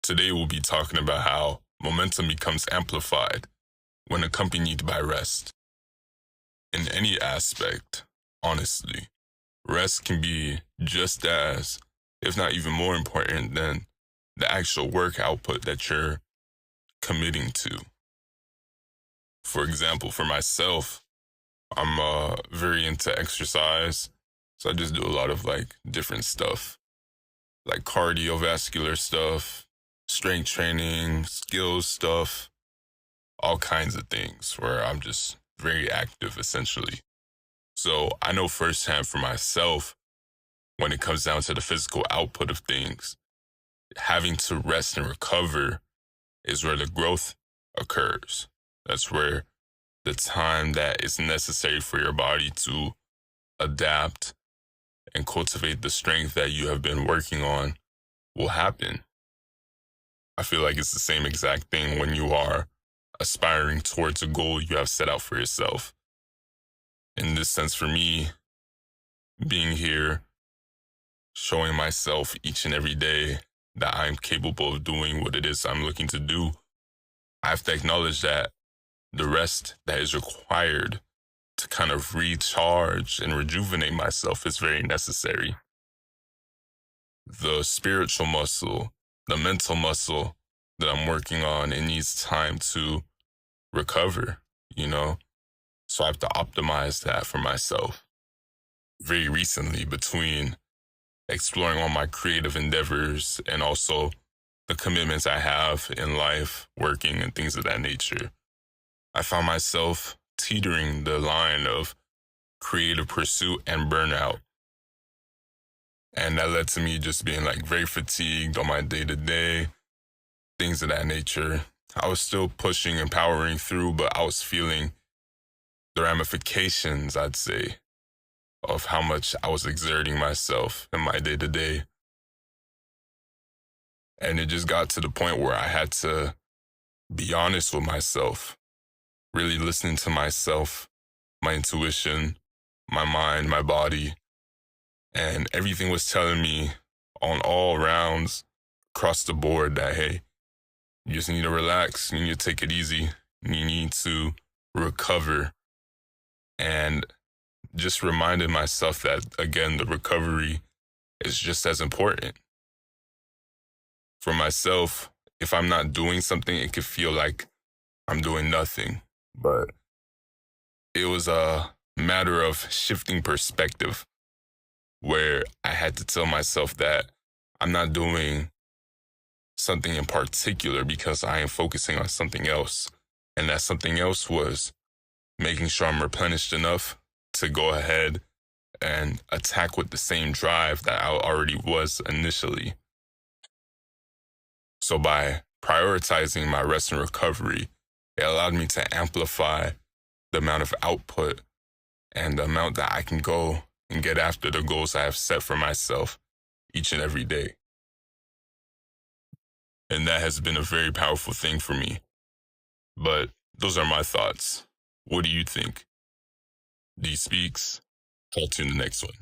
Today we'll be talking about how momentum becomes amplified when accompanied by rest. In any aspect, honestly, rest can be just as, if not even more important than the actual work output that you're committing to. For example, for myself, I'm very into exercise, so I just do a lot of different stuff, like cardiovascular stuff, strength training, skills stuff, all kinds of things where I'm just very active essentially. So I know firsthand for myself, when it comes down to the physical output of things, having to rest and recover is where the growth occurs. That's where the time that is necessary for your body to adapt and cultivate the strength that you have been working on will happen. I feel like it's the same exact thing when you are aspiring towards a goal you have set out for yourself. In this sense, for me, being here, showing myself each and every day that I'm capable of doing what it is I'm looking to do, I have to acknowledge that the rest that is required to kind of recharge and rejuvenate myself is very necessary. The spiritual muscle, the mental muscle that I'm working on, it needs time to recover. So I have to optimize that for myself. Very recently, between exploring all my creative endeavors and also the commitments I have in life, working and things of that nature, I found myself teetering the line of creative pursuit and burnout. And that led to me just being very fatigued on my day-to-day, things of that nature. I was still pushing and powering through, but I was feeling the ramifications, I'd say, of how much I was exerting myself in my day-to-day. And it just got to the point where I had to be honest with myself, really listening to myself, my intuition, my mind, my body, and everything was telling me on all rounds across the board that, hey, you just need to relax, you need to take it easy, you need to recover. And just reminded myself that, again, the recovery is just as important. For myself, if I'm not doing something, it could feel like I'm doing nothing. But it was a matter of shifting perspective where I had to tell myself that I'm not doing something in particular because I am focusing on something else. And that something else was making sure I'm replenished enough to go ahead and attack with the same drive that I already was initially. So by prioritizing my rest and recovery, it allowed me to amplify the amount of output and the amount that I can go and get after the goals I have set for myself each and every day. And that has been a very powerful thing for me. But those are my thoughts. What do you think? D Speaks. Talk to you in the next one.